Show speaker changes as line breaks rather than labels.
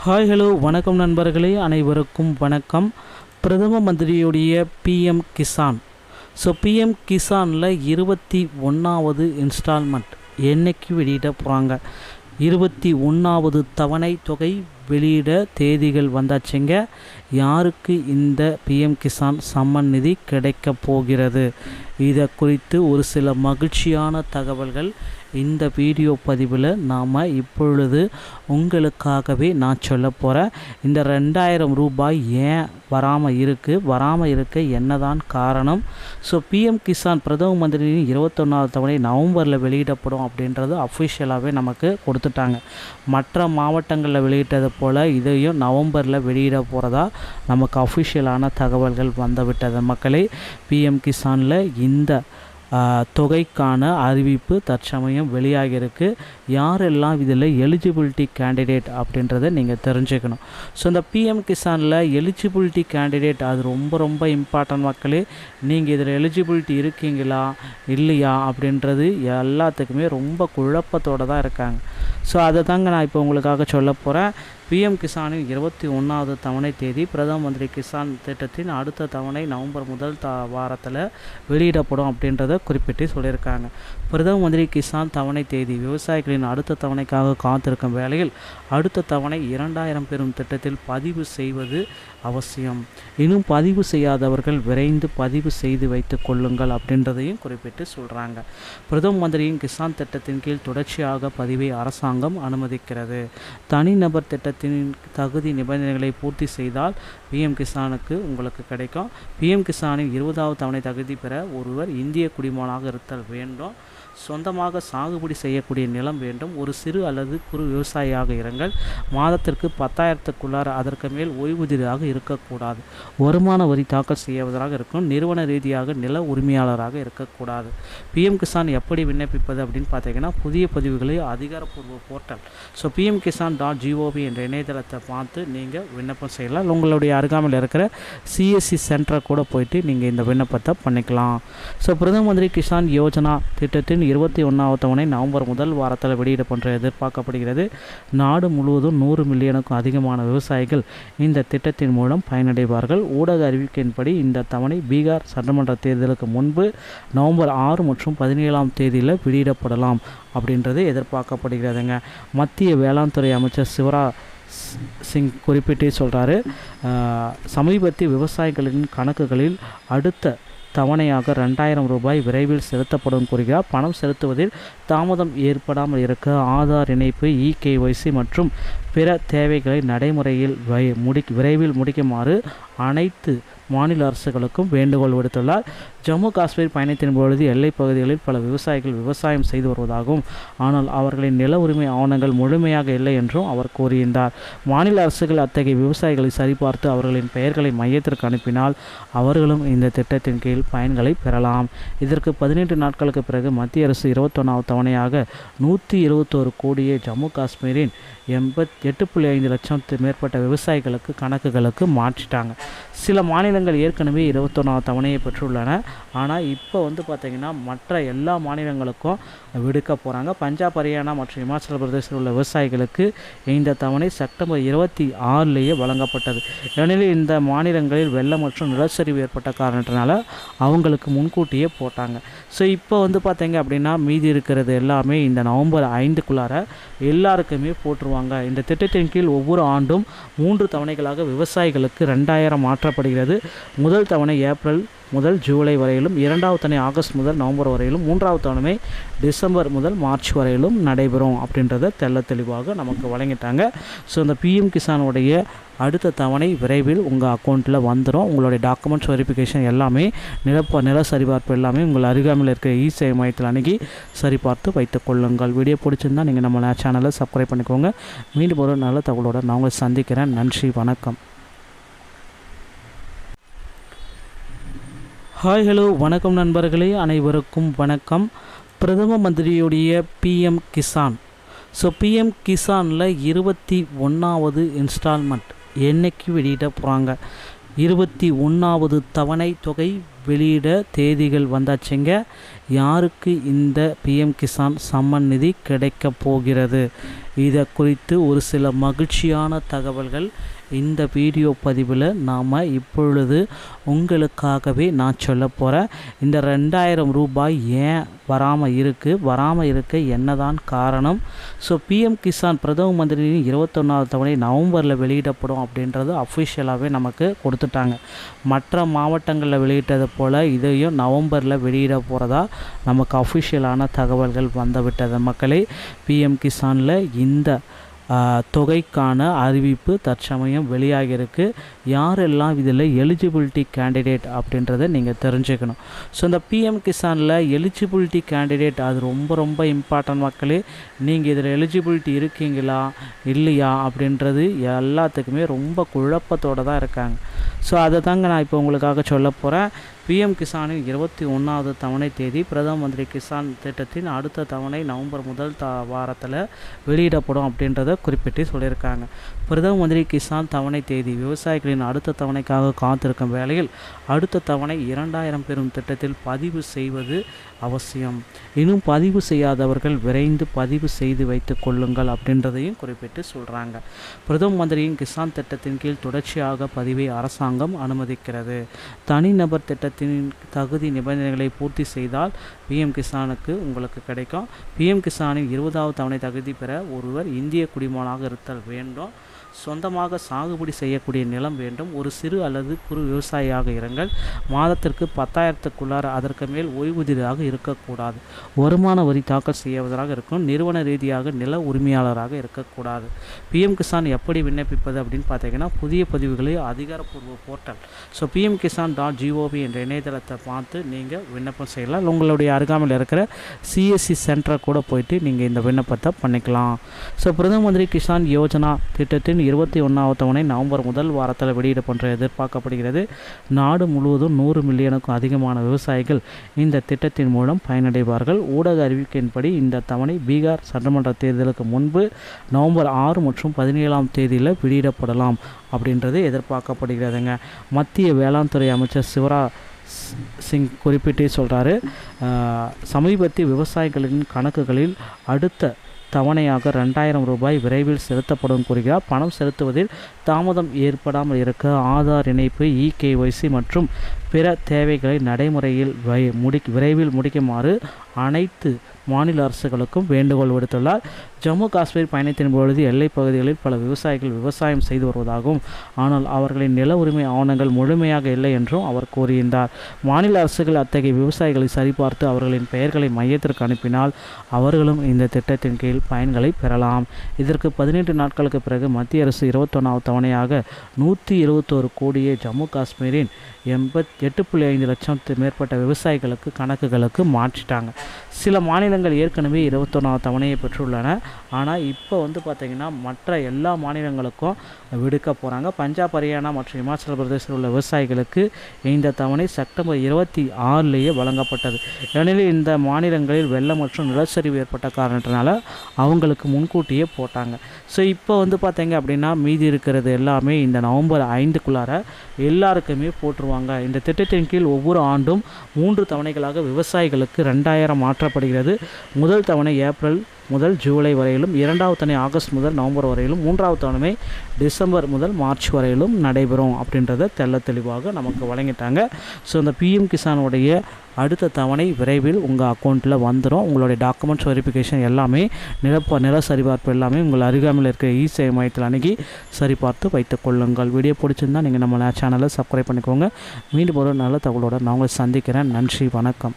Hi hello வணக்கம் நண்பர்களே, அனைவருக்கும் வணக்கம். பிரதம மந்திரியுடைய பிஎம் கிசான். பிஎம் கிசானில் 21வது இன்ஸ்டால்மெண்ட் என்னைக்கு வெளியிட போகிறாங்க. 21வது தவணை தொகை வெளியிட தேதிகள் வந்தாச்சுங்க. யாருக்கு இந்த பிஎம் கிசான் சம்மன் நிதி கிடைக்க போகிறது, இதை குறித்து ஒரு சில மகிழ்ச்சியான தகவல்கள் இந்த வீடியோ பதிவில் நாம் இப்பொழுது உங்களுக்காகவே நான் சொல்ல போகிறேன். இந்த 2000 ரூபாய் ஏன் வராமல் இருக்க என்னதான் காரணம்? பிஎம் கிசான் பிரதம மந்திரியின் 21வது தவணை நவம்பரில் வெளியிடப்படும் அப்படின்றது அஃபிஷியலாகவே நமக்கு கொடுத்துட்டாங்க. மற்ற மாவட்டங்களில் வெளியிட்டது போல் இதையும் நவம்பரில் வெளியிட போகிறதா நமக்கு அஃபிஷியலான தகவல்கள் வந்துவிட்டது. மக்களே, பிஎம் கிசானில் இந்த தொகைக்கான அறிவிப்பு தற்சமயம் வெளியாகியிருக்கு. யாரெல்லாம் இதில் எலிஜிபிலிட்டி கேண்டிடேட் அப்படின்றத நீங்கள் தெரிஞ்சுக்கணும். இந்த பிஎம் கிசானில் எலிஜிபிலிட்டி கேண்டிடேட் அது ரொம்ப இம்பார்ட்டன்ட் மக்களே. நீங்கள் இதில் எலிஜிபிலிட்டி இருக்கீங்களா இல்லையா அப்படின்றது எல்லாத்துக்குமே ரொம்ப குழப்பத்தோடு தான் இருக்காங்க. அதை தாங்க நான் இப்போ உங்களுக்காக சொல்ல போகிறேன். பிஎம் கிசானின் 21வது தவணை தேதி பிரதம மந்திரி கிசான் திட்டத்தின் அடுத்த தவணை நவம்பர் முதல் வாரத்தில் வெளியிடப்படும் அப்படின்றத குறிப்பிட்டு சொல்லியிருக்காங்க. பிரதம மந்திரி கிசான் தவணை தேதி விவசாயிகளின் அடுத்த தவணைக்காக காத்திருக்கும் வேளையில் அடுத்த தவணை 2000 பெறும் திட்டத்தில் பதிவு செய்வது அவசியம். இன்னும் பதிவு செய்யாதவர்கள் விரைந்து பதிவு செய்து வைத்து கொள்ளுங்கள் அப்படின்றதையும் குறிப்பிட்டு சொல்கிறாங்க. பிரதம மந்திரியின் கிசான் திட்டத்தின் கீழ் தொடர்ச்சியாக பதிவை அரசாங்கம் அனுமதிக்கிறது. தனிநபர் திட்டத்தின் தகுதி நிபந்தனைகளை பூர்த்தி செய்தால் பிஎம் கிசானுக்கு உங்களுக்கு கிடைக்கும். பிஎம் கிசானின் 20வது தவணை தகுதி பெற ஒருவர் இந்திய குடிமகனாக இருத்தல் வேண்டும். சொந்தமாக சாகுபடி செய்யக்கூடிய நிலம் வேண்டும். ஒரு சிறு அல்லது குறு விவசாயியாக இருங்கள். மாதத்திற்கு 10,000க்குள்ளார அதற்கு மேல் ஓய்வூதியராக இருக்கக்கூடாது. வருமான வரி தாக்கல் செய்வதாக இருக்கும். நிறுவன ரீதியாக நில உரிமையாளராக இருக்கக்கூடாது. பிஎம் கிசான் எப்படி விண்ணப்பிப்பது அப்படின்னு பார்த்தீங்கன்னா, புதிய பதிவுகளை அதிகாரப்பூர்வ போர்ட்டல் pmkisan.gov என்ற இணையதளத்தை பார்த்து நீங்கள் விண்ணப்பம் செய்யலாம். உங்களுடைய அருகாமையில் இருக்கிற சிஎஸ்சி சென்டரை கூட போயிட்டு நீங்கள் இந்த விண்ணப்பத்தை பண்ணிக்கலாம். பிரதம மந்திரி கிசான் யோஜனா திட்டத்தின் 21வது தவணை நவம்பர் முதல் வாரத்தில் வெளியிடப்பட எதிர்பார்க்கப்படுகிறது. நாடு முழுவதும் 100 மில்லியனுக்கும் அதிகமான விவசாயிகள் இந்த திட்டத்தின் மூலம் பயனடைவார்கள். ஊடக அறிவிக்கையின்படி இந்த தவணை பீகார் சட்டமன்ற தேர்தலுக்கு முன்பு நவம்பர் 6 மற்றும் 17ஆம் தேதியில் வெளியிடப்படலாம் அப்படின்றது எதிர்பார்க்கப்படுகிறதுங்க. மத்திய வேளாண் துறை அமைச்சர் சிவராஜ் சிங் குறிப்பிட்டே சொல்கிறாரு, சமீபத்திய விவசாயிகளின் கணக்குகளில் அடுத்த தவணையாக 2000 ரூபாய் விரைவில் செலுத்தப்படும் கூறுகிறார். பணம் செலுத்துவதில் தாமதம் ஏற்படாமல் இருக்க ஆதார் இணைப்பு, இகேஒய்சி மற்றும் பிற தேவைகளை நடைமுறையில் விரைவில் முடிக்குமாறு அனைத்து மாநில அரசுகளுக்கும் வேண்டுகோள் விடுத்துள்ளார். ஜம்மு காஷ்மீர் பயணத்தின் பொழுது எல்லைப் பகுதிகளில் பல விவசாயிகள் விவசாயம் செய்து வருவதாகவும், ஆனால் அவர்களின் நில உரிமை ஆவணங்கள் முழுமையாக இல்லை என்றும் அவர் கூறியிருந்தார். மாநில அரசுகள் அத்தகைய விவசாயிகளை சரிபார்த்து அவர்களின் பெயர்களை மையத்திற்கு அனுப்பினால் அவர்களும் இந்த திட்டத்தின் கீழ் பயன்களை பெறலாம். இதற்கு 18 நாட்களுக்கு பிறகு மத்திய அரசு 21வது தவணையாக 121 கோடியை ஜம்மு காஷ்மீரின் 8.5 லட்சம் மேற்பட்ட விவசாயிகளுக்கு கணக்குகளுக்கு மாற்றிட்டாங்க. சில மாநிலங்கள் ஏற்கனவே 21வது தவணையை பெற்றுள்ளன. ஆனால் இப்போ பார்த்திங்கன்னா மற்ற எல்லா மாநிலங்களுக்கும் விடுக்க போகிறாங்க. பஞ்சாப், ஹரியானா மற்றும் இமாச்சல பிரதேசத்தில் உள்ள விவசாயிகளுக்கு இந்த தவணை செப்டம்பர் 26லேயே வழங்கப்பட்டது. ஏனெனில் இந்த மாநிலங்களில் வெள்ளம் மற்றும் நிலச்சரிவு ஏற்பட்ட காரணத்தினால அவங்களுக்கு முன்கூட்டியே போட்டாங்க. இப்போ பார்த்திங்க அப்படின்னா மீதி இருக்கிறது எல்லாமே இந்த நவம்பர் 5க்குள்ளார எல்லாருக்குமே போட்டுருவாங்க. இந்த திட்டத்தின் கீழ் ஒவ்வொரு ஆண்டும் 3 தவணைகளாக விவசாயிகளுக்கு 2000 மாற்றப்படுகிறது. முதல் தவணை ஏப்ரல் முதல் ஜூலை வரையிலும், 2வது தவணை ஆகஸ்ட் முதல் நவம்பர் வரையிலும், 3வது தவணை டிசம்பர் முதல் மார்ச் வரையிலும் நடைபெறும் அப்படின்றத தெளிவாக நமக்கு வழங்கிட்டாங்க. இந்த பிஎம் கிசானுடைய அடுத்த தவணை விரைவில் உங்கள் அக்கௌண்ட்டில் வந்துடும். உங்களுடைய டாக்குமெண்ட்ஸ் வெரிஃபிகேஷன் எல்லாமே நில சரிபார்ப்பு எல்லாமே உங்கள் அருகாமையில் இருக்கிற இ-சேவை மையத்தில் அணுகி சரிபார்த்து வைத்துக் கொள்ளுங்கள். வீடியோ பிடிச்சிருந்தால் நீங்கள் நம்ம சேனலை சப்ஸ்கிரைப் பண்ணிக்கோங்க. மீண்டும் ஒரு நல்ல தகவலோடு நான் உங்களை சந்திக்கிறேன். நன்றி, வணக்கம். ஹாய் ஹலோ வணக்கம் நண்பர்களே, அனைவருக்கும் வணக்கம். பிரதம மந்திரியுடைய பிஎம் கிசான். பிஎம் கிசானில் 21வது இன்ஸ்டால்மெண்ட் என்னைக்கு வெளியிட போகிறாங்க. 21வது தவணை தொகை வெளியிட தேதிகள் வந்தாச்சுங்க. யாருக்கு இந்த பிஎம் கிசான் சம்மன் நிதி கிடைக்க போகிறது, இதை குறித்து ஒரு சில மகிழ்ச்சியான தகவல்கள் இந்த வீடியோ பதிவில் நாம் இப்பொழுது உங்களுக்காகவே நான் சொல்ல போகிறேன். இந்த 2000 ரூபாய் ஏன் வராமல் இருக்க என்னதான் காரணம்? ஸோ பிஎம் கிசான் பிரதம மந்திரியின் 21வது தவணை நவம்பரில் வெளியிடப்படும் அப்படின்றது அஃபிஷியலாகவே நமக்கு கொடுத்துட்டாங்க. மற்ற மாவட்டங்களில் வெளியிட்டது போல் இதையும் நவம்பரில் வெளியிட போகிறதா நமக்கு அஃபிஷியலான தகவல்கள் வந்துவிட்டது. மக்களே, பிஎம் கிசானில் இந்த தொகைக்கான அறிவிப்பு தற்சமயம் வெளியாகியிருக்கு. யாரெல்லாம் இதில் எலிஜிபிலிட்டி கேண்டிடேட் அப்படின்றத நீங்கள் தெரிஞ்சுக்கணும். ஸோ இந்த பிஎம் கிசானில் எலிஜிபிலிட்டி கேண்டிடேட் அது ரொம்ப இம்பார்ட்டன்ட் மக்களே. நீங்கள் இதில் எலிஜிபிலிட்டி இருக்கீங்களா இல்லையா அப்படின்றது எல்லாத்துக்குமே ரொம்ப குழப்பத்தோடு தான் இருக்காங்க. ஸோ அதை தாங்க நான் இப்போ உங்களுக்காக சொல்ல போகிறேன். பிஎம் கிசானின் 21வது தவணை தேதி பிரதம மந்திரி கிசான் திட்டத்தின் அடுத்த தவணை நவம்பர் முதல் வாரத்தில் வெளியிடப்படும் அப்படின்றத குறிப்பிட்டு சொல்லியிருக்காங்க. பிரதம மந்திரி கிசான் தவணை தேதி விவசாயிகளின் அடுத்த தவணைக்காக காத்திருக்கும் வேளையில் அடுத்த தவணை 2000 பெறும் திட்டத்தில் பதிவு செய்வது அவசியம். இன்னும் பதிவு செய்யாதவர்கள் விரைந்து பதிவு செய்து வைத்து கொள்ளுங்கள் அப்படின்றதையும் குறிப்பிட்டு சொல்கிறாங்க. பிரதம மந்திரியின் கிசான் திட்டத்தின் கீழ் தொடர்ச்சியாக பதிவை அரசாங்கம் அனுமதிக்கிறது. தனிநபர் திட்டத்தின் தகுதி நிபந்தனைகளை பூர்த்தி செய்தால் பிஎம் கிசானுக்கு உங்களுக்கு கிடைக்கும். பிஎம் கிசானின் 20வது தவணை தகுதி பெற ஒருவர் இந்திய குடிமகனாக இருத்தல் வேண்டும். சொந்தமாக சாகுபடி செய்யக்கூடிய நிலம் வேண்டும். ஒரு சிறு அல்லது குறு விவசாயியாக இருங்கள். மாதத்திற்கு 10,000க்குள்ளார அதற்கு மேல் ஓய்வூதியராக இருக்கக்கூடாது. வருமான வரி தாக்கல் செய்வதாக இருக்கும். நிறுவன ரீதியாக நில உரிமையாளராக இருக்கக்கூடாது. பிஎம் கிசான் எப்படி விண்ணப்பிப்பது அப்படின்னு பார்த்தீங்கன்னா, புதிய பதிவுகளை அதிகாரப்பூர்வ போர்ட்டல் pmkisan.gov என்ற இணையதளத்தை பார்த்து நீங்கள் விண்ணப்பம் செய்யலாம். உங்களுடைய அருகாமையில் இருக்கிற சிஎஸ்சி சென்டரை கூட போயிட்டு நீங்கள் இந்த விண்ணப்பத்தை பண்ணிக்கலாம். ஸோ பிரதம மந்திரி கிசான் யோஜனா திட்டத்தின் 21வது தவணை நவம்பர் முதல் வாரத்தில் வெளியிடப்பட்ட எதிர்பார்க்கப்படுகிறது. நாடு முழுவதும் 100 மில்லியனுக்கும் அதிகமான விவசாயிகள் இந்த திட்டத்தின் மூலம் பயனடைவார்கள். ஊடக அறிவிக்கையின்படி இந்த தவணை பீகார் சட்டமன்ற தேர்தலுக்கு முன்பு நவம்பர் 6 மற்றும் 17ஆம் தேதியில் வெளியிடப்படலாம் அப்படின்றது எதிர்பார்க்கப்படுகிறதுங்க. மத்திய வேளாண் துறை அமைச்சர் சிவராஜ் சிங் குறிப்பிட்டே சொல்கிறாரு, சமீபத்திய விவசாயிகளின் கணக்குகளில் அடுத்த தவணையாக 2000 ரூபாய் விரைவில் செலுத்தப்படும் கூறுகிறார். பணம் செலுத்துவதில் தாமதம் ஏற்படாமல் இருக்க ஆதார் இணைப்பு, EKYC மற்றும் பிற தேவைகளை நடைமுறையில் விரைவில் முடிக்குமாறு அனைத்து மாநில அரசுகளுக்கும் வேண்டுகோள் விடுத்துள்ளார். ஜம்மு காஷ்மீர் பயணத்தின் பொழுது எல்லைப் பகுதிகளில் பல விவசாயிகள் விவசாயம் செய்து வருவதாகவும், ஆனால் அவர்களின் நில உரிமை ஆவணங்கள் முழுமையாக இல்லை என்றும் அவர் கூறியிருந்தார். மாநில அரசுகள் அத்தகைய விவசாயிகளை சரிபார்த்து அவர்களின் பெயர்களை மையத்திற்கு அனுப்பினால் அவர்களும் இந்த திட்டத்தின் கீழ் பயன்களை பெறலாம். இதற்கு 18 நாட்களுக்கு பிறகு மத்திய அரசு 21வது தவணையாக 121 கோடியை ஜம்மு காஷ்மீரின் 8.5 லட்சத்துக்கு மேற்பட்ட விவசாயிகளுக்கு கணக்குகளுக்கு மாற்றிட்டாங்க. சில மாநிலங்கள் ஏற்கனவே 21வது தவணையை பெற்றுள்ளன. ஆனால் இப்போ பார்த்திங்கன்னா மற்ற எல்லா மாநிலங்களுக்கும் விடுக்க போகிறாங்க. பஞ்சாப், ஹரியானா மற்றும் இமாச்சல பிரதேசத்தில் உள்ள விவசாயிகளுக்கு இந்த தவணை செப்டம்பர் 26லேயே வழங்கப்பட்டது. ஏனெனில் இந்த மாநிலங்களில் வெள்ளம் மற்றும் நிலச்சரிவு ஏற்பட்ட காரணத்தினால அவங்களுக்கு முன்கூட்டியே போட்டாங்க. ஸோ இப்போ பார்த்திங்க அப்படின்னா மீதி இருக்கிறது எல்லாமே இந்த நவம்பர் 5க்குள்ளார எல்லாருக்குமே போட்டுருவாங்க. இந்த திட்டத்தின் கீழ் ஒவ்வொரு ஆண்டும் 3 தவணைகளாக விவசாயிகளுக்கு 2000 மாற்றப்படுகிறது. முதல் தவணை ஏப்ரல் முதல் ஜூலை வரையிலும், 2வது தவணை ஆகஸ்ட் முதல் நவம்பர் வரையிலும், 3வது தவணை டிசம்பர் முதல் மார்ச் வரையிலும் நடைபெறும் அப்படின்றத தெளிவாக நமக்கு வழங்கிட்டாங்க. ஸோ இந்த பிஎம் கிசானுடைய அடுத்த தவணை விரைவில் உங்கள் அக்கௌண்ட்டில் வந்துடும். உங்களுடைய டாக்குமெண்ட்ஸ் வெரிஃபிகேஷன் எல்லாமே நில சரிபார்ப்பு எல்லாமே உங்கள் அருகாமையில் இருக்கிற இ-சேவை மையத்தில் அணுகி சரிபார்த்து வைத்துக் கொள்ளுங்கள். வீடியோ பிடிச்சிருந்தால் நீங்கள் நம்ம சேனலை சப்ஸ்கிரைப் பண்ணிக்கோங்க. மீண்டும் ஒரு நல்ல தகவலோடு நான் உங்களை சந்திக்கிறேன். நன்றி, வணக்கம்.